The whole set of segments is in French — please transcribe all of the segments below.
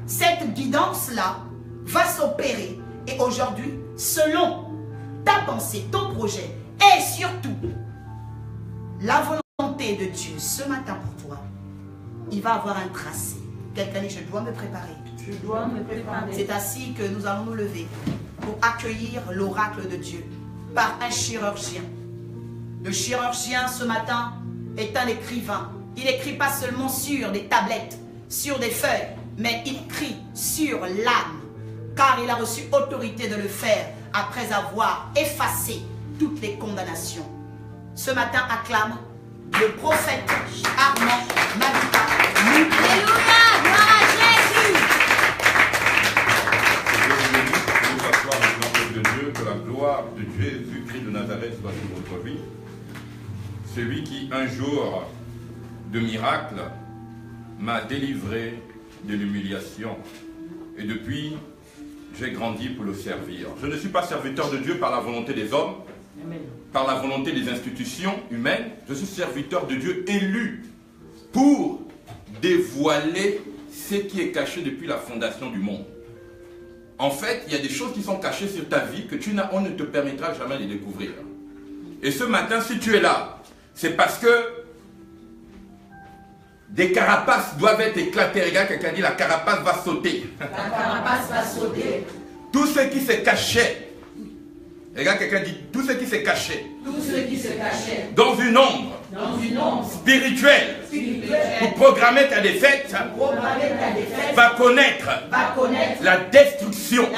cette guidance-là va s'opérer. Et aujourd'hui, selon ta pensée, ton projet et surtout la volonté de Dieu ce matin pour toi, il va avoir un tracé. Quelqu'un dit, je dois me préparer. Je dois me préparer. C'est ainsi que nous allons nous lever pour accueillir l'oracle de Dieu par un chirurgien. Le chirurgien ce matin est un écrivain. Il n'écrit pas seulement sur des tablettes, sur des feuilles, mais il écrit sur l'âme, car il a reçu autorité de le faire après avoir effacé toutes les condamnations. Ce matin, acclame le prophète Armand Maduka. Alléluia, gloire à Jésus. Nous s'asseoir dans le nom de Dieu, que la gloire de Jésus-Christ de Nazareth soit sur votre vie. Celui qui, un jour de miracle, m'a délivré de l'humiliation. Et depuis, j'ai grandi pour le servir. Je ne suis pas serviteur de Dieu par la volonté des hommes, par la volonté des institutions humaines. Je suis serviteur de Dieu élu pour dévoiler ce qui est caché depuis la fondation du monde. En fait, il y a des choses qui sont cachées sur ta vie que on ne te permettra jamais de découvrir. Et ce matin, si tu es là, c'est parce que des carapaces doivent être éclatées. Regarde, quelqu'un dit la carapace va sauter. La carapace va sauter. Tout ce qui se cachait. Regarde, quelqu'un dit tout ce qui se cachait. Tout ce qui se cachait. Dans une ombre. Dans une ombre. Spirituelle. Pour programmer ta défaite. Va connaître. La destruction.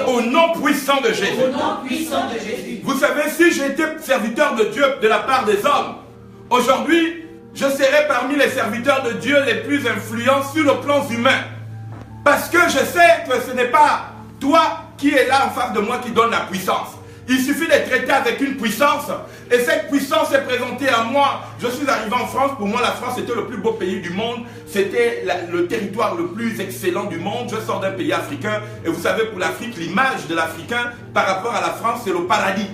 Au nom puissant de Jésus. Au nom puissant de Jésus. Vous savez, si j'étais serviteur de Dieu de la part des hommes, aujourd'hui, je serais parmi les serviteurs de Dieu les plus influents sur le plan humain. Parce que je sais que ce n'est pas toi qui est là en face de moi qui donne la puissance. Il suffit de traiter avec une puissance. Et cette puissance est présentée à moi. Je suis arrivé en France. Pour moi, la France était le plus beau pays du monde. C'était le territoire le plus excellent du monde. Je sors d'un pays africain. Et vous savez, pour l'Afrique, l'image de l'Africain par rapport à la France, c'est le paradis.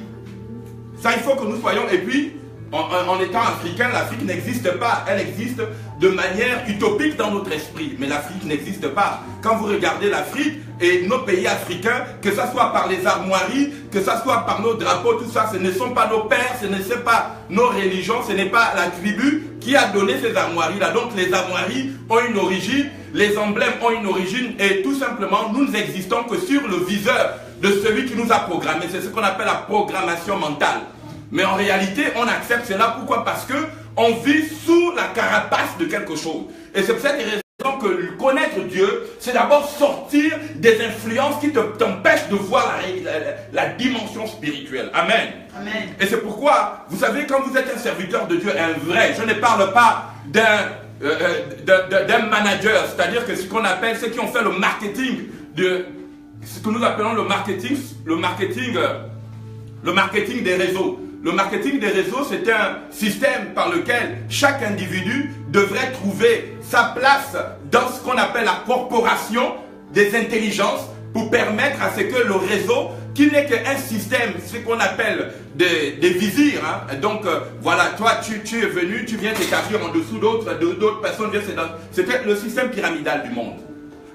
Ça, il faut que nous soyons. Et puis, en étant africain, l'Afrique n'existe pas. Elle existe de manière utopique dans notre esprit. Mais l'Afrique n'existe pas. Quand vous regardez l'Afrique et nos pays africains, que ce soit par les armoiries, que ce soit par nos drapeaux, tout ça, ce ne sont pas nos pères, ce ne sont pas nos religions, ce n'est pas la tribu qui a donné ces armoiries-là. Donc les armoiries ont une origine, les emblèmes ont une origine et tout simplement, nous n'existons que sur le viseur de celui qui nous a programmés. C'est ce qu'on appelle la programmation mentale. Mais en réalité, on accepte cela. Pourquoi? Parce que on vit sous la carapace de quelque chose. Et c'est pour cette raison que connaître Dieu, c'est d'abord sortir des influences qui t'empêchent de voir la dimension spirituelle. Amen. Amen. Et c'est pourquoi, vous savez, quand vous êtes un serviteur de Dieu, un vrai, je ne parle pas d'un manager, c'est-à-dire que ce qu'on appelle, ceux qui ont fait le marketing, ce que nous appelons le marketing des réseaux. Le marketing des réseaux, c'est un système par lequel chaque individu devrait trouver sa place dans ce qu'on appelle la corporation des intelligences pour permettre à ce que le réseau, qui n'est qu'un système, ce qu'on appelle des visirs. Hein. Donc voilà, toi tu es venu, tu viens t'établir en dessous d'autres personnes. C'était le système pyramidal du monde.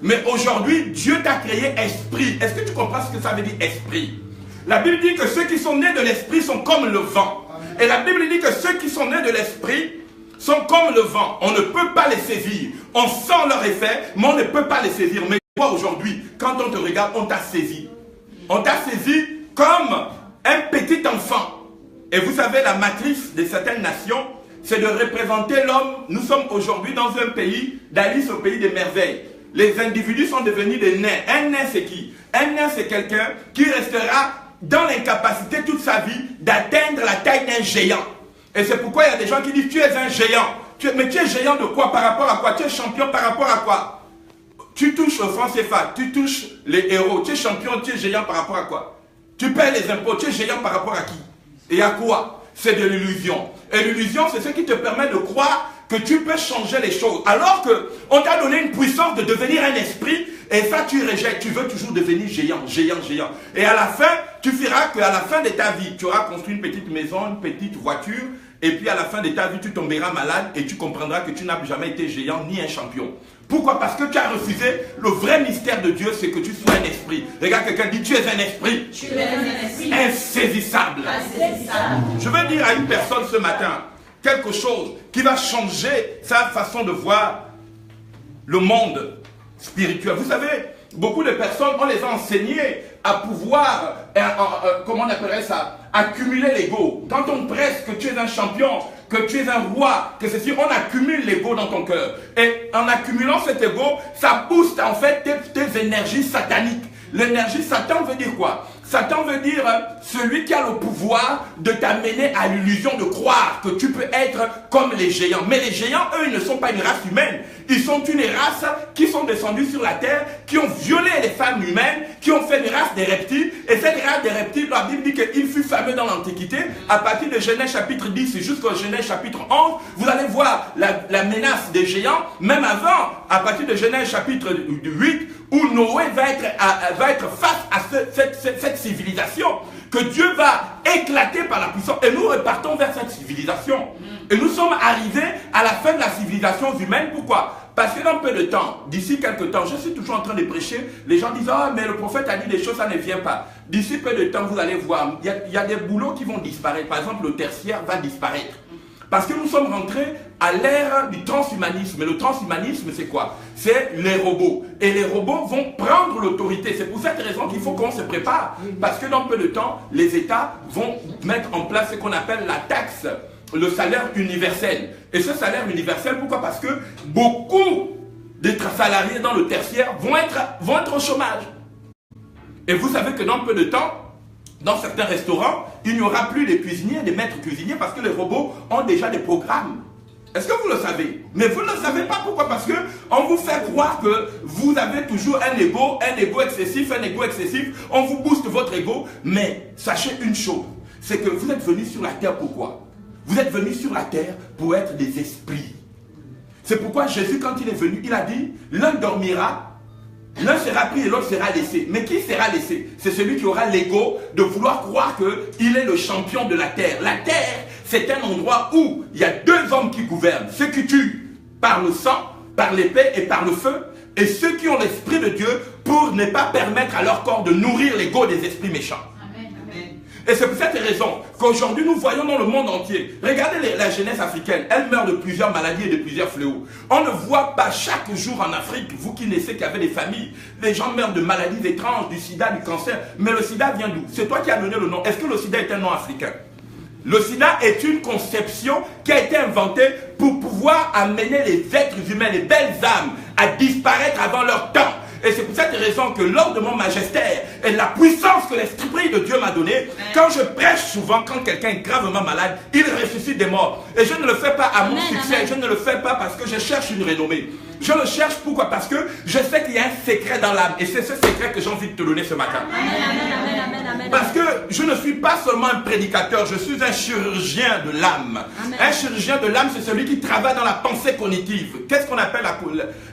Mais aujourd'hui, Dieu t'a créé esprit. Est-ce que tu comprends ce que ça veut dire esprit? La Bible dit que ceux qui sont nés de l'esprit sont comme le vent. Et la Bible dit que ceux qui sont nés de l'esprit sont comme le vent. On ne peut pas les saisir. On sent leur effet, mais on ne peut pas les saisir. Mais toi aujourd'hui, quand on te regarde, on t'a saisi. On t'a saisi comme un petit enfant. Et vous savez, la matrice de certaines nations, c'est de représenter l'homme. Nous sommes aujourd'hui dans un pays, d'Alice au pays des merveilles. Les individus sont devenus des nains. Un nain, c'est qui? Un nain, c'est quelqu'un qui restera dans l'incapacité toute sa vie d'atteindre la taille d'un géant. Et c'est pourquoi il y a des gens qui disent tu es un géant. Mais tu es géant de quoi? Par rapport à quoi? Tu es champion par rapport à quoi? Tu touches le franc CFA, tu touches les héros, tu es champion, tu es géant par rapport à quoi? Tu payes les impôts, tu es géant par rapport à qui? Et à quoi? C'est de l'illusion. Et l'illusion, c'est ce qui te permet de croire que tu peux changer les choses. Alors qu'on t'a donné une puissance de devenir un esprit, et ça tu rejettes, tu veux toujours devenir géant. Et à la fin, tu feras qu'à la fin de ta vie, tu auras construit une petite maison, une petite voiture, et puis à la fin de ta vie, tu tomberas malade et tu comprendras que tu n'as jamais été géant ni un champion. Pourquoi? Parce que tu as refusé refuser. Le vrai mystère de Dieu, c'est que tu sois un esprit. Regarde quelqu'un, dit tu es un esprit. Tu es un esprit Insaisissable. insaisissable. Je veux dire à une personne ce matin quelque chose qui va changer sa façon de voir le monde spirituel. Vous savez, beaucoup de personnes, on les a enseignés à pouvoir, comment on appellerait ça, accumuler l'ego. Quand on presse que tu es un champion, que tu es un roi, que ceci, on accumule l'ego dans ton cœur. Et en accumulant cet ego, ça booste en fait tes énergies sataniques. L'énergie Satan veut dire quoi? Satan veut dire celui qui a le pouvoir de t'amener à l'illusion de croire que tu peux être comme les géants. Mais les géants, eux, ils ne sont pas une race humaine. Ils sont une race qui sont descendus sur la terre, qui ont violé les femmes humaines, qui ont fait une race des reptiles. Et cette race des reptiles, la Bible dit qu'il fut fameux dans l'Antiquité. À partir de Genèse chapitre 10 jusqu'au Genèse chapitre 11, vous allez voir la menace des géants. Même avant, à partir de Genèse chapitre 8, où Noé va être face à cette civilisation, que Dieu va éclater par la puissance. Et nous repartons vers cette civilisation. Et nous sommes arrivés à la fin de la civilisation humaine. Pourquoi? Parce que dans peu de temps, d'ici quelques temps, je suis toujours en train de prêcher, les gens disent « Ah, mais le prophète a dit des choses, ça ne vient pas. » D'ici peu de temps, vous allez voir, il y a des boulots qui vont disparaître. Par exemple, le tertiaire va disparaître. Parce que nous sommes rentrés à l'ère du transhumanisme. Et le transhumanisme, c'est quoi? C'est les robots. Et les robots vont prendre l'autorité. C'est pour cette raison qu'il faut qu'on se prépare. Parce que dans peu de temps, les États vont mettre en place ce qu'on appelle la taxe, le salaire universel. Et ce salaire universel, pourquoi? Parce que beaucoup de salariés dans le tertiaire vont être au chômage. Et vous savez que dans peu de temps, dans certains restaurants, il n'y aura plus de cuisiniers, des maîtres cuisiniers, parce que les robots ont déjà des programmes. Est-ce que vous le savez? Mais vous ne le savez pas. Pourquoi? Parce qu'on vous fait croire que vous avez toujours un ego excessif, on vous booste votre ego. Mais sachez une chose, c'est que vous êtes venus sur la terre pourquoi? Vous êtes venus sur la terre pour être des esprits. C'est pourquoi Jésus, quand il est venu, il a dit, l'un dormira, l'un sera pris et l'autre sera laissé. Mais qui sera laissé? C'est celui qui aura l'ego de vouloir croire qu'il est le champion de la terre. La terre, c'est un endroit où il y a deux hommes qui gouvernent. Ceux qui tuent par le sang, par l'épée et par le feu. Et ceux qui ont l'esprit de Dieu pour ne pas permettre à leur corps de nourrir l'ego des esprits méchants. Et c'est pour cette raison qu'aujourd'hui nous voyons dans le monde entier, regardez la jeunesse africaine, elle meurt de plusieurs maladies et de plusieurs fléaux. On ne voit pas chaque jour en Afrique, vous qui naissez, qui avez des familles, les gens meurent de maladies étranges, du sida, du cancer. Mais le sida vient d'où? C'est toi qui as donné le nom. Est-ce que le sida est un nom africain? Le sida est une conception qui a été inventée pour pouvoir amener les êtres humains, les belles âmes, à disparaître avant leur temps. Et c'est pour cette raison que lors de mon magistère et la puissance que l'Esprit de Dieu m'a donnée, quand je prêche souvent, quand quelqu'un est gravement malade, il ressuscite des morts. Et je ne le fais pas à mon succès, je ne le fais pas parce que je cherche une renommée. Je le cherche pourquoi? Parce que je sais qu'il y a un secret dans l'âme. Et c'est ce secret que j'ai envie de te donner ce matin. Parce que je ne suis pas seulement un prédicateur, je suis un chirurgien de l'âme. Un chirurgien de l'âme, c'est celui qui travaille dans la pensée cognitive. Qu'est-ce qu'on appelle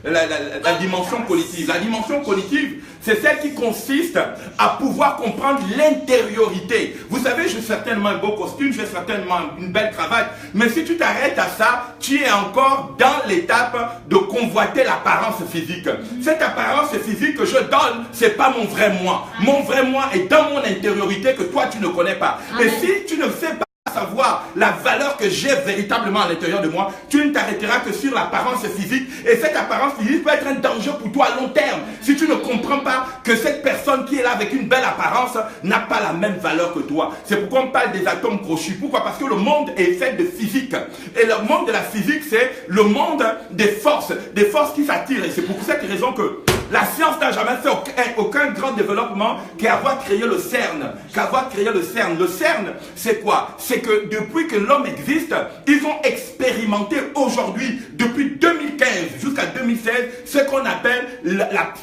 la dimension cognitive? La dimension cognitive, c'est celle qui consiste à pouvoir comprendre l'intériorité. Vous savez, j'ai certainement un beau costume, j'ai certainement une belle cravate, mais si tu t'arrêtes à ça, tu es encore dans l'étape de convoiter l'apparence physique. Cette apparence physique que je donne, c'est pas mon vrai moi. Mon vrai moi est dans mon intériorité que toi tu ne connais pas. Et si tu ne sais pas savoir la valeur que j'ai véritablement à l'intérieur de moi, tu ne t'arrêteras que sur l'apparence physique. Et cette apparence physique peut être un danger pour toi à long terme. Si tu ne comprends pas que cette personne qui est là avec une belle apparence n'a pas la même valeur que toi. C'est pourquoi on parle des atomes crochus. Pourquoi? Parce que le monde est fait de physique. Et le monde de la physique, c'est le monde des forces qui s'attirent. Et c'est pour cette raison que la science n'a jamais fait aucun grand développement qu'avoir créé le CERN. Le CERN, c'est quoi? C'est que depuis que l'homme existe, ils ont expérimenté aujourd'hui, depuis 2015 jusqu'à 2016, ce qu'on appelle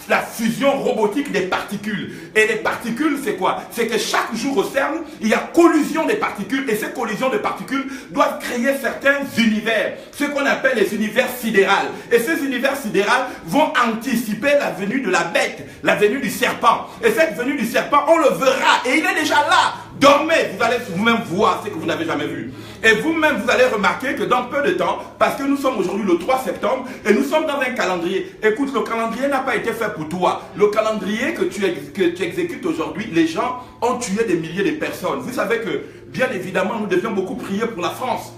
la fusion robotique des particules. Et les particules, c'est quoi? C'est que chaque jour au CERN, il y a collision des particules. Et ces collisions de particules doivent créer certains univers, ce qu'on appelle les univers sidérales. Et ces univers sidérales vont anticiper la venue de la bête, la venue du serpent. Et cette venue du serpent, on le verra. Et il est déjà là. Dormez, vous allez vous-même voir ce que vous n'avez jamais vu. Et vous-même, vous allez remarquer que dans peu de temps, parce que nous sommes aujourd'hui le 3 septembre, et nous sommes dans un calendrier. Écoute, le calendrier n'a pas été fait pour toi. Le calendrier que tu exécutes aujourd'hui, les gens ont tué des milliers de personnes. Vous savez que, bien évidemment, nous devions beaucoup prier pour la France.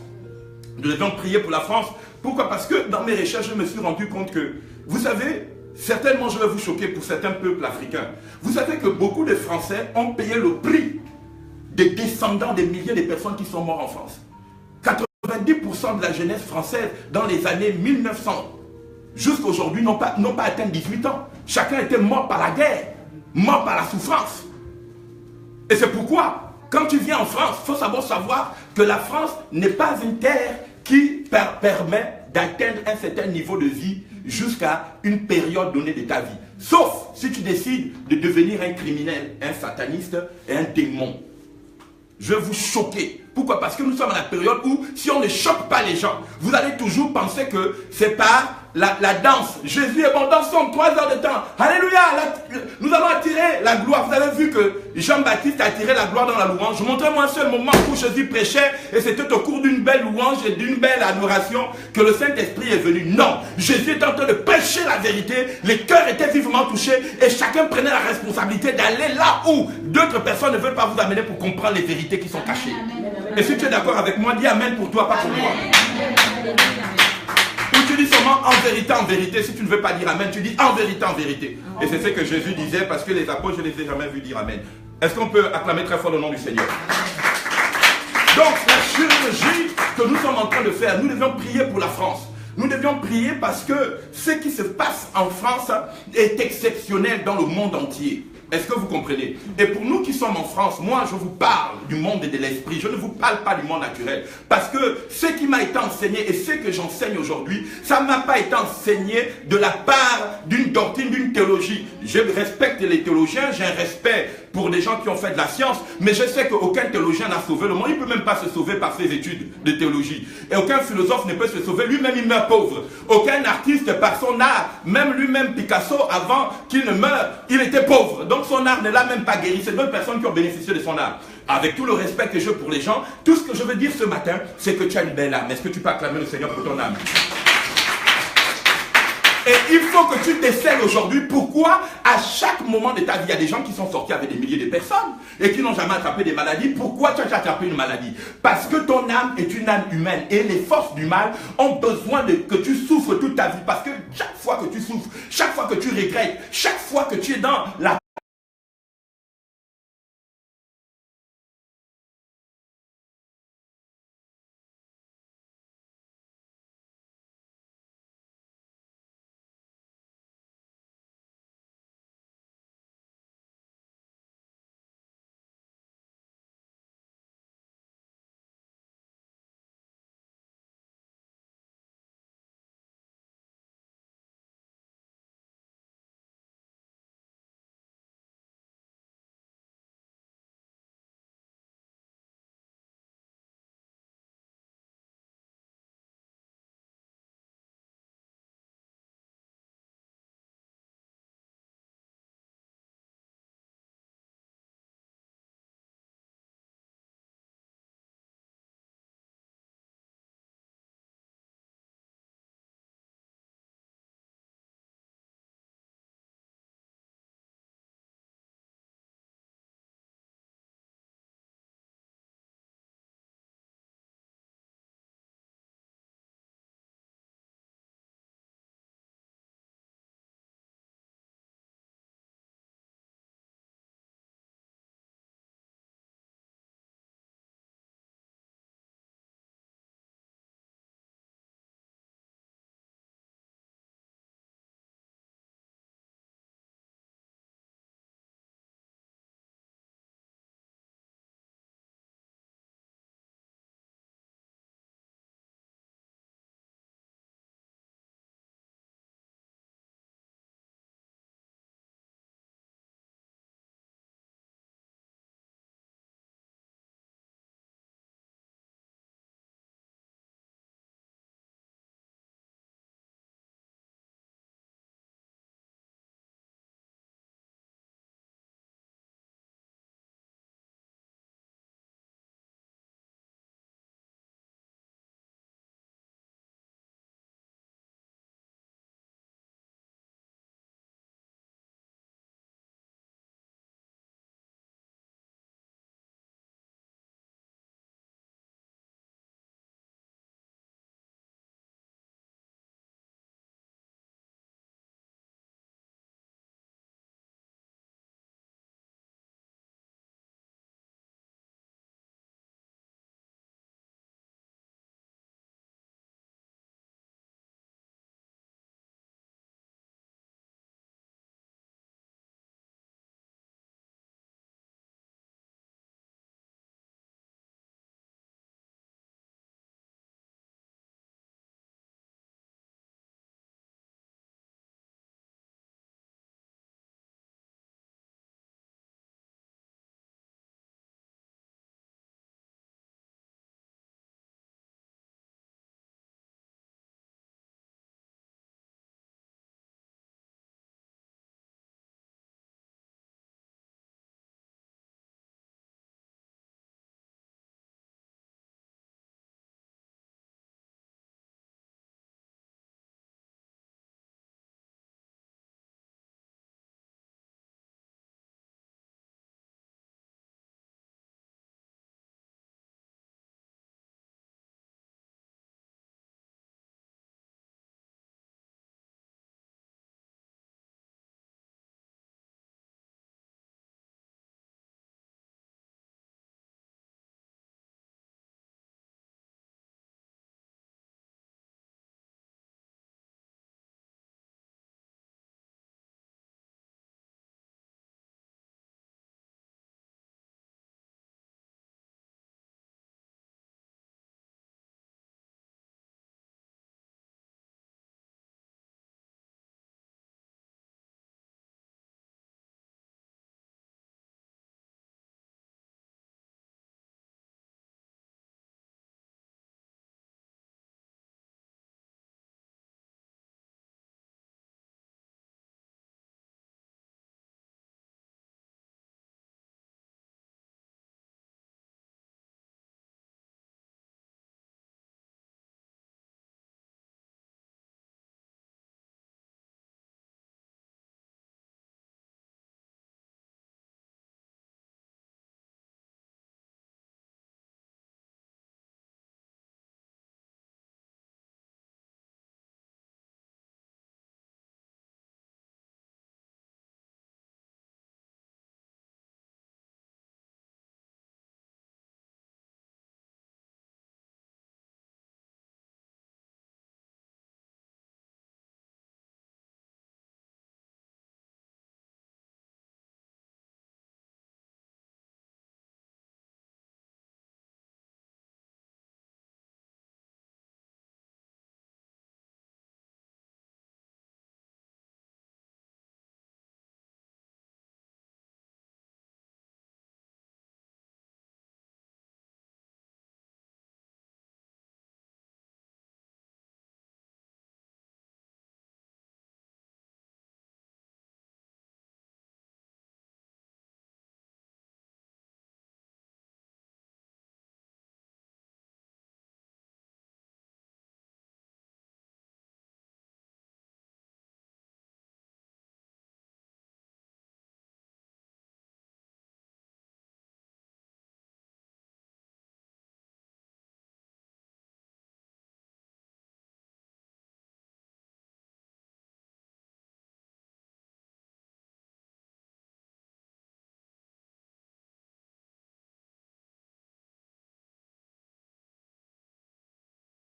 Nous devions prier pour la France. Pourquoi? Parce que dans mes recherches, je me suis rendu compte que, vous savez, certainement je vais vous choquer pour certains peuples africains. Vous savez que beaucoup de Français ont payé le prix des descendants des milliers de personnes qui sont morts en France. 90% de la jeunesse française dans les années 1900 jusqu'à aujourd'hui n'ont pas atteint 18 ans. Chacun était mort par la guerre, mort par la souffrance. Et c'est pourquoi, quand tu viens en France, il faut savoir que la France n'est pas une terre qui permet d'atteindre un certain niveau de vie jusqu'à une période donnée de ta vie. Sauf si tu décides de devenir un criminel, un sataniste et un démon. Je vais vous choquer. Pourquoi? Parce que nous sommes à la période où, si on ne choque pas les gens, vous allez toujours penser que c'est par la danse. Jésus est bon, dansons 3 heures de temps. Alléluia, nous allons attirer la gloire. Vous avez vu que Jean-Baptiste a attiré la gloire dans la louange. Montrez-moi un seul moment où Jésus prêchait et c'était au cours d'une belle louange et d'une belle adoration que le Saint-Esprit est venu. Non, Jésus était en train de prêcher la vérité. Les cœurs étaient vivement touchés et chacun prenait la responsabilité d'aller là où d'autres personnes ne veulent pas vous amener pour comprendre les vérités qui sont cachées. Et si tu es d'accord avec moi, dis amen pour toi, pas pour moi. Ou tu dis seulement en vérité. Si tu ne veux pas dire amen, tu dis en vérité. Et c'est ce que Jésus disait parce que les apôtres, je ne les ai jamais vus dire amen. Est-ce qu'on peut acclamer très fort le nom du Seigneur? Donc la chirurgie que nous sommes en train de faire, nous devions prier pour la France. Nous devions prier parce que ce qui se passe en France est exceptionnel dans le monde entier. Est-ce que vous comprenez? Et pour nous qui sommes en France, moi je vous parle du monde et de l'esprit. Je ne vous parle pas du monde naturel. Parce que ce qui m'a été enseigné et ce que j'enseigne aujourd'hui, ça ne m'a pas été enseigné de la part d'une doctrine, d'une théologie. Je respecte les théologiens, j'ai un respect pour des gens qui ont fait de la science, mais je sais qu'aucun théologien n'a sauvé le monde. Il ne peut même pas se sauver par ses études de théologie. Et aucun philosophe ne peut se sauver. Lui-même, il meurt pauvre. Aucun artiste par son art, même lui-même Picasso, avant qu'il ne meure, il était pauvre. Donc son art ne l'a même pas guéri. C'est d'autres personnes qui ont bénéficié de son art. Avec tout le respect que j'ai pour les gens, tout ce que je veux dire ce matin, c'est que tu as une belle âme. Est-ce que tu peux acclamer le Seigneur pour ton âme? Et il faut que tu décèles aujourd'hui pourquoi à chaque moment de ta vie, il y a des gens qui sont sortis avec des milliers de personnes et qui n'ont jamais attrapé des maladies. Pourquoi tu as attrapé une maladie? Parce que ton âme est une âme humaine et les forces du mal ont besoin que tu souffres toute ta vie. Parce que chaque fois que tu souffres, chaque fois que tu regrettes, chaque fois que tu es dans la